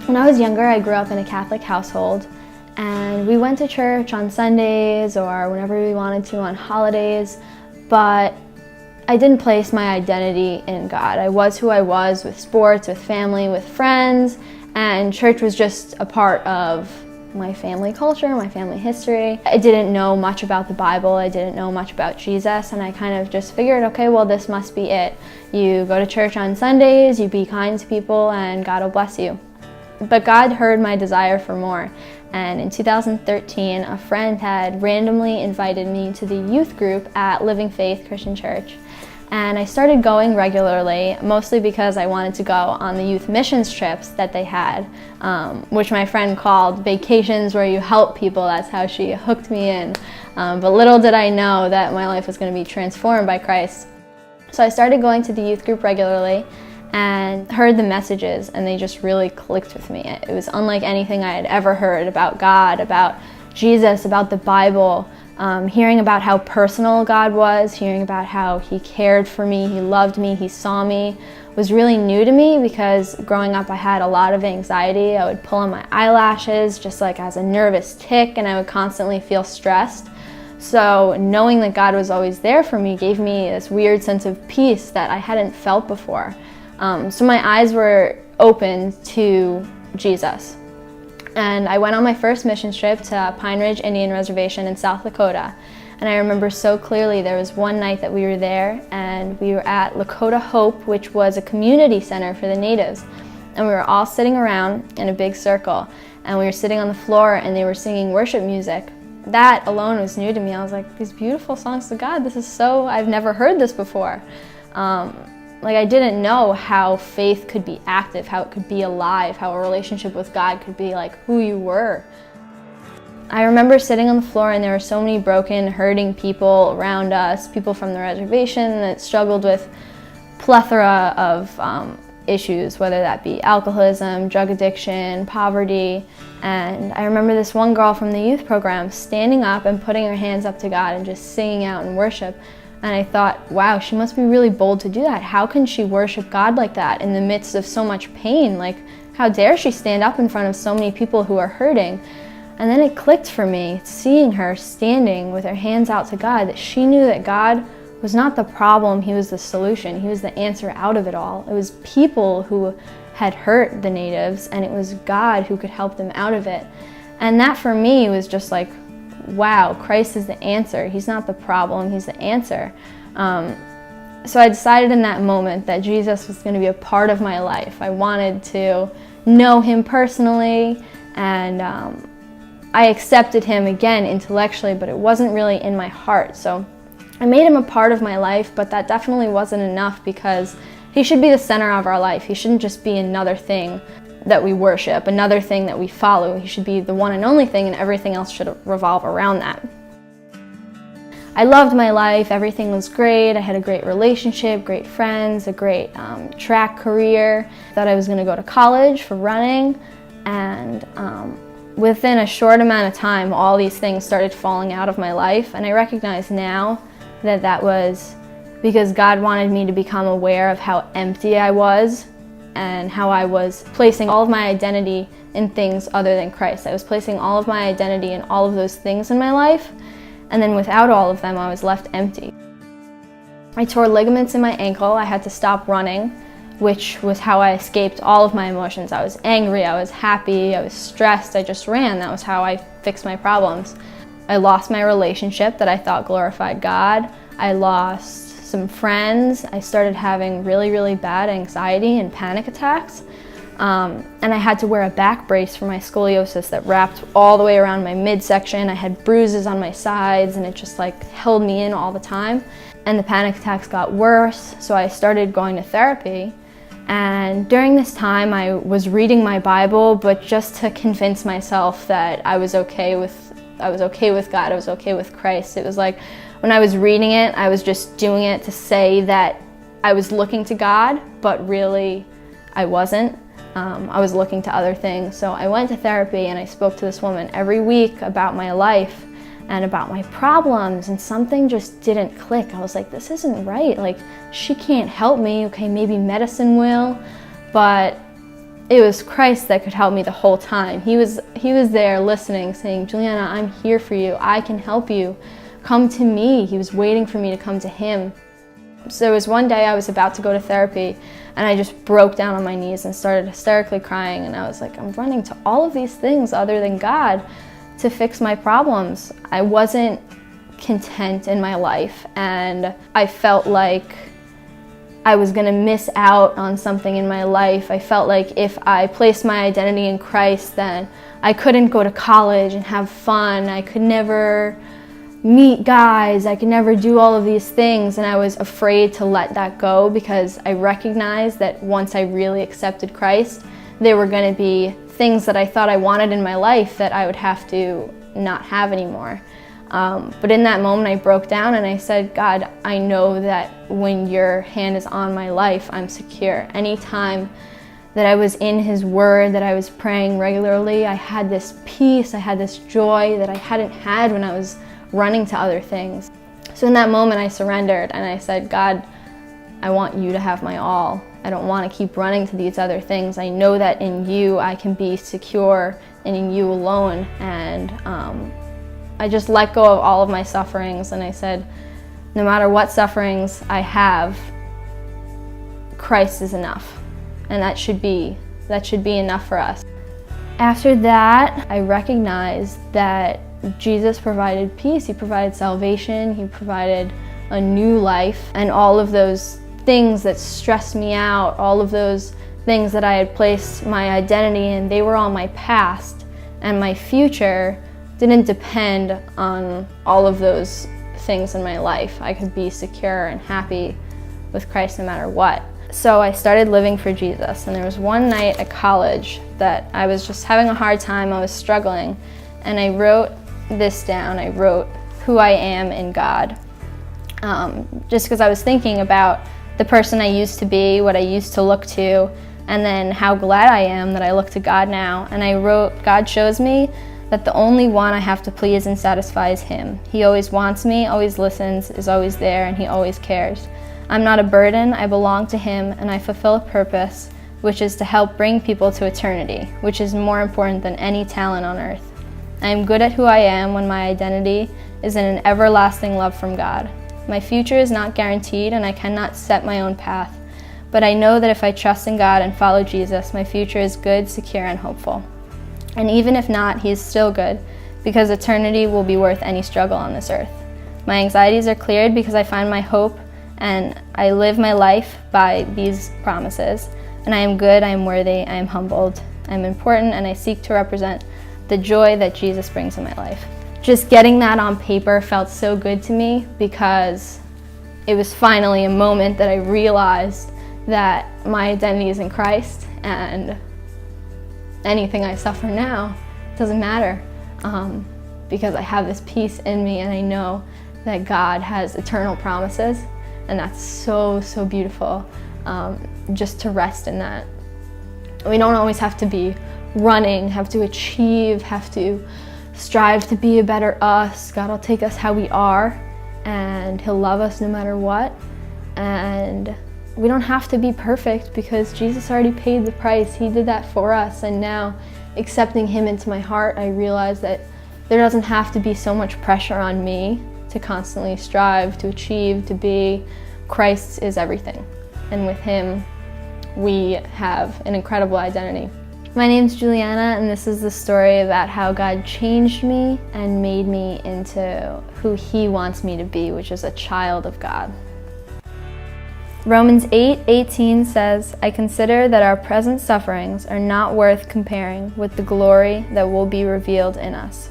When I was younger, I grew up in a Catholic household, and we went to church on Sundays or whenever we wanted to on holidays, but I didn't place my identity in God. I was who I was with sports, with family, with friends, and church was just a part of my family culture, my family history. I didn't know much about the Bible, I didn't know much about Jesus, and I kind of just figured, okay, well, this must be it. You go to church on Sundays, you be kind to people, and God will bless you. But God heard my desire for more, and in 2013, a friend had randomly invited me to the youth group at Living Faith Christian Church. And I started going regularly, mostly because I wanted to go on the youth missions trips that they had, which my friend called vacations where you help people. That's how she hooked me in. But little did I know that my life was going to be transformed by Christ. So I started going to the youth group regularly and heard the messages, and they just really clicked with me. It was unlike anything I had ever heard about God, about Jesus, about the Bible. Hearing about how personal God was, hearing about how He cared for me, He loved me, He saw me, was really new to me because growing up I had a lot of anxiety. I would pull on my eyelashes just like as a nervous tick, and I would constantly feel stressed. So knowing that God was always there for me gave me this weird sense of peace that I hadn't felt before. So my eyes were opened to Jesus. And I went on my first mission trip to Pine Ridge Indian Reservation in South Dakota. And I remember so clearly there was one night that we were there, and we were at Lakota Hope, which was a community center for the natives. And we were all sitting around in a big circle, and we were sitting on the floor and they were singing worship music. That alone was new to me. I was like, these beautiful songs to God, this is so, I've never heard this before. I didn't know how faith could be active, how it could be alive, how a relationship with God could be like who you were. I remember sitting on the floor, and there were so many broken, hurting people around us, people from the reservation that struggled with plethora of issues, whether that be alcoholism, drug addiction, poverty. And I remember this one girl from the youth program standing up and putting her hands up to God and just singing out in worship. And I thought, wow, she must be really bold to do that. How can she worship God like that in the midst of so much pain? Like, how dare she stand up in front of so many people who are hurting? And then it clicked for me, seeing her standing with her hands out to God, that she knew that God was not the problem, He was the solution. He was the answer out of it all. It was people who had hurt the natives, and it was God who could help them out of it. And that for me was just like, wow, Christ is the answer. He's not the problem, He's the answer. So I decided in that moment that Jesus was going to be a part of my life. I wanted to know Him personally, and I accepted Him again intellectually, but it wasn't really in my heart. So I made Him a part of my life, but that definitely wasn't enough, because He should be the center of our life. He shouldn't just be another thing that we worship, another thing that we follow. He should be the one and only thing, and everything else should revolve around that. I loved my life. Everything was great. I had a great relationship, great friends, a great track career. Thought I was going to go to college for running, and within a short amount of time, all these things started falling out of my life, and I recognize now that that was because God wanted me to become aware of how empty I was, and how I was placing all of my identity in things other than Christ. I was placing all of my identity in all of those things in my life, and then without all of them, I was left empty. I tore ligaments in my ankle. I had to stop running, which was how I escaped all of my emotions. I was angry, I was happy, I was stressed, I just ran. That was how I fixed my problems. I lost my relationship that I thought glorified God. I lost some friends. I started having really, really bad anxiety and panic attacks. And I had to wear a back brace for my scoliosis that wrapped all the way around my midsection. I had bruises on my sides, and it just held me in all the time. And the panic attacks got worse, so I started going to therapy. And during this time, I was reading my Bible, but just to convince myself that I was okay with God, I was okay with Christ. It was like, when I was reading it, I was just doing it to say that I was looking to God, but really I wasn't. I was looking to other things. So I went to therapy, and I spoke to this woman every week about my life and about my problems, and something just didn't click. I was like, this isn't right. She can't help me. Okay, maybe medicine will, but it was Christ that could help me the whole time. He was there listening, saying, Julianna, I'm here for you. I can help you. Come to me. He was waiting for me to come to him. So there was one day I was about to go to therapy, and I just broke down on my knees and started hysterically crying. And I was like, I'm running to all of these things other than God to fix my problems. I wasn't content in my life, and I felt like I was going to miss out on something in my life. I felt like if I placed my identity in Christ, then I couldn't go to college and have fun. I could never meet guys. I could never do all of these things. And I was afraid to let that go because I recognized that once I really accepted Christ, there were going to be things that I thought I wanted in my life that I would have to not have anymore. But in that moment I broke down and I said, God, I know that when your hand is on my life, I'm secure. Anytime that I was in his word, that I was praying regularly, I had this peace, I had this joy that I hadn't had when I was running to other things. So in that moment I surrendered and I said, God, I want you to have my all. I don't want to keep running to these other things. I know that in you I can be secure and in you alone. And I just let go of all of my sufferings and I said, no matter what sufferings I have, Christ is enough. And that should be enough for us. After that, I recognized that Jesus provided peace, he provided salvation, he provided a new life, and all of those things that stressed me out, all of those things that I had placed my identity in, they were all my past, and my future didn't depend on all of those things in my life. I could be secure and happy with Christ no matter what. So I started living for Jesus, and there was one night at college that I was just having a hard time, I was struggling, and I wrote this down. I wrote who I am in God. Just because I was thinking about the person I used to be, what I used to look to, and then how glad I am that I look to God now. And I wrote, God shows me that the only one I have to please and satisfy is him. He always wants me, always listens, is always there, and he always cares. I'm not a burden, I belong to him, and I fulfill a purpose, which is to help bring people to eternity, which is more important than any talent on earth. I am good at who I am when my identity is in an everlasting love from God. My future is not guaranteed, and I cannot set my own path, but I know that if I trust in God and follow Jesus, my future is good, secure, and hopeful. And even if not, he is still good, because eternity will be worth any struggle on this earth. My anxieties are cleared because I find my hope, and I live my life by these promises. And I am good, I am worthy, I am humbled, I am important, and I seek to represent the joy that Jesus brings in my life. Just getting that on paper felt so good to me because it was finally a moment that I realized that my identity is in Christ, and anything I suffer now doesn't matter because I have this peace in me, and I know that God has eternal promises, and that's so, so beautiful just to rest in that. We don't always have to be running, have to achieve, have to strive to be a better us. God will take us how we are, and he'll love us no matter what. And we don't have to be perfect because Jesus already paid the price. He did that for us. And now, accepting him into my heart, I realize that there doesn't have to be so much pressure on me to constantly strive, to achieve, to be. Christ is everything. And with him, we have an incredible identity. My name's Julianna, and this is the story about how God changed me and made me into who he wants me to be, which is a child of God. Romans 8:18 says, I consider that our present sufferings are not worth comparing with the glory that will be revealed in us.